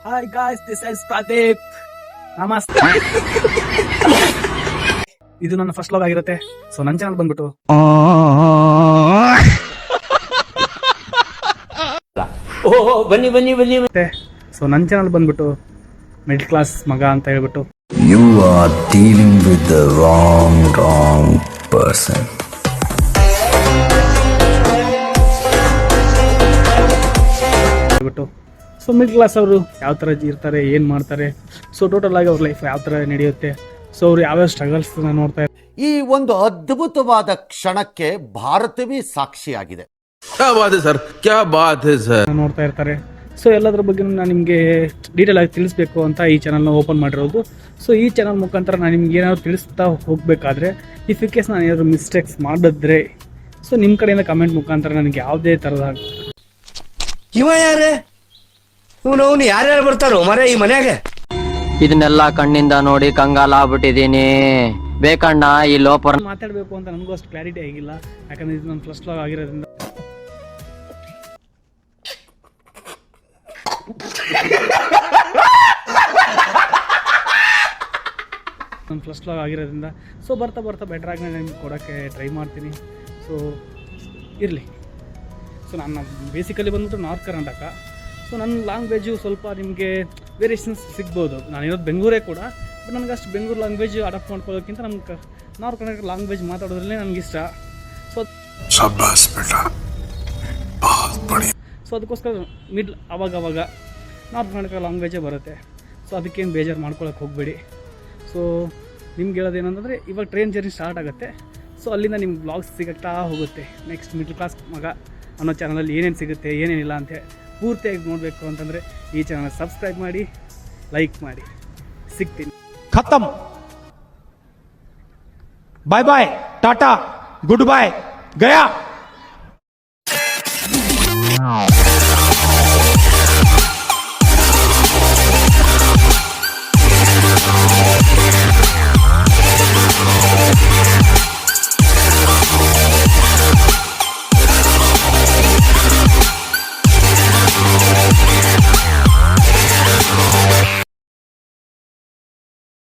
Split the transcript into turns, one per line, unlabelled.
Hi guys, this is Pradeep. ನಮಸ್ತೆ. ಇದು ನನ್ನ ಫಸ್ಟ್ ವ್ಲಾಗ್ ಆಗಿರುತ್ತೆ. ಸೊ ನನ್ನ ಚಾನಲ್ ಬಂದ್ಬಿಟ್ಟು
ಬನ್ನಿ.
ಸೊ ನನ್ನ ಚಾನಲ್ ಬಂದ್ಬಿಟ್ಟು ಮಿಡ್ಲ್ ಕ್ಲಾಸ್ ಮಗ ಅಂತ ಹೇಳ್ಬಿಟ್ಟು
You are dealing with the wrong person.
ಹೇಳ್ಬಿಟ್ಟು ಸೊ ಮಿಡ್ಲ್ ಕ್ಲಾಸ್ ಅವರು ಯಾವ ಥರ ಇರ್ತಾರೆ, ಏನು ಮಾಡ್ತಾರೆ, ಸೊ ಟೋಟಲ್ ಆಗಿ ಅವ್ರ ಲೈಫ್ ಯಾವ ಥರ ನಡೆಯುತ್ತೆ, ಸೊ ಅವ್ರು ಯಾವ್ಯಾವ ಸ್ಟ್ರಗಲ್ಸ್ನ ನೋಡ್ತಾ ಇರ್ತಾರೆ.
ಈ ಒಂದು ಅದ್ಭುತವಾದ ಕ್ಷಣಕ್ಕೆ ಭಾರತವೇ ಸಾಕ್ಷಿಯಾಗಿದೆ.
ನೋಡ್ತಾ ಇರ್ತಾರೆ. ಸೊ ಎಲ್ಲದ್ರ ಬಗ್ಗೆ ನಾನು ನಿಮಗೆ ಡೀಟೇಲ್ ಆಗಿ ತಿಳಿಸ್ಬೇಕು ಅಂತ ಈ ಚಾನಲ್ನ ಓಪನ್ ಮಾಡಿರೋದು. ಸೊ ಈ ಚಾನಲ್ ಮುಖಾಂತರ ನಾನು ನಿಮ್ಗೆ ಏನಾದ್ರು ತಿಳಿಸ್ತಾ ಹೋಗಬೇಕಾದ್ರೆ ಇಫ್ ಕೇಸ್ ನಾನು ಏನಾದ್ರು ಮಿಸ್ಟೇಕ್ಸ್ ಮಾಡಿದ್ರೆ ಸೊ ನಿಮ್ಮ ಕಡೆಯಿಂದ ಕಮೆಂಟ್ ಮುಖಾಂತರ ನನಗೆ ಯಾವುದೇ ಥರದ
ಇವ ಯಾರೇ ಇವನು ಯಾರ್ಯಾರು ಬರ್ತಾರೋ ಮರೆ ಈ ಮನ್ಯಾಗ.
ಇದನ್ನೆಲ್ಲ ಕಣ್ಣಿಂದ ನೋಡಿ ಕಂಗಾಲ ಆಗ್ಬಿಟ್ಟಿದೀನಿ. ಬೇಕಣ್ಣ ಈ ಲೋಪರ್
ಮಾತಾಡಬೇಕು ಅಂತ ನನಗೂ ಅಷ್ಟು ಕ್ಲಾರಿಟಿ ಆಗಿಲ್ಲ, ಯಾಕಂದ್ರೆ ಇದು ನನ್ನ ಫಸ್ಟ್ ವ್ಲಾಗ್ ಆಗಿರೋದ್ರಿಂದ. ಸೊ ಬರ್ತಾ ಬೆಟರ್ ಆಗಿ ನಾನು ನಿಮ್ಗೆ ಕೊಡೋಕ್ಕೆ ಟ್ರೈ ಮಾಡ್ತೀನಿ. ಸೊ ಇರಲಿ. ಸೊ ನಾನು ಬೇಸಿಕಲಿ ಬಂದ್ಬಿಟ್ಟು ನಾರ್ತ್ ಕರ್ನಾಟಕ. ಸೊ ನನ್ನ ಲ್ಯಾಂಗ್ವೇಜು ಸ್ವಲ್ಪ ನಿಮಗೆ ವೇರಿಯೇಷನ್ಸ್ ಸಿಗ್ಬೋದು. ನಾನಿರೋದು ಬೆಂಗಳೂರೇ ಕೂಡ, ಬಟ್ ನನಗೆ ಅಷ್ಟು ಬೆಂಗಳೂರು ಲ್ಯಾಂಗ್ವೇಜ್ ಅಡಾಪ್ಟ್ ಮಾಡ್ಕೊಳ್ಳೋಕ್ಕಿಂತ ನಮ್ಗೆ ನಾರ್ತ್ ಕರ್ನಾಟಕ ಲ್ಯಾಂಗ್ವೇಜ್ ಮಾತಾಡೋದ್ರಲ್ಲೇ ನನಗಿಷ್ಟ. ಸೊ ಅದಕ್ಕೋಸ್ಕರ ಅವಾಗ ನಾರ್ತ್ ಕರ್ನಾಟಕ ಲ್ಯಾಂಗ್ವೇಜೇ ಬರುತ್ತೆ. ಸೊ ಅದಕ್ಕೇನು ಬೇಜಾರು ಮಾಡ್ಕೊಳಕ್ಕೆ ಹೋಗಬೇಡಿ. ಸೊ ನಿಮ್ಗೆ ಹೇಳೋದೇನಂತಂದರೆ ಇವಾಗ ಟ್ರೈನ್ ಜರ್ನಿ ಸ್ಟಾರ್ಟ್ ಆಗುತ್ತೆ. ಸೊ ಅಲ್ಲಿಂದ ನಿಮ್ಗೆ ಬ್ಲಾಗ್ಸ್ ಸಿಗುತ್ತಾ ಹೋಗುತ್ತೆ. ನೆಕ್ಸ್ಟ್ ಮಿಡ್ಲ್ ಕ್ಲಾಸ್ ಮಗ ಅನ್ನೋ ಚಾನಲಲ್ಲಿ ಏನೇನು ಸಿಗುತ್ತೆ ಏನೇನಿಲ್ಲ ಅಂತ ಪೂರ್ತಿಯಾಗಿ ನೋಡಬೇಕು ಅಂತಂದರೆ ಈ ಚಾನಲ್ ಸಬ್ಸ್ಕ್ರೈಬ್ ಮಾಡಿ, ಲೈಕ್ ಮಾಡಿ. ಸಿಗ್ತೀನಿ.
खत्म. Bye bye, tata, goodbye, गया.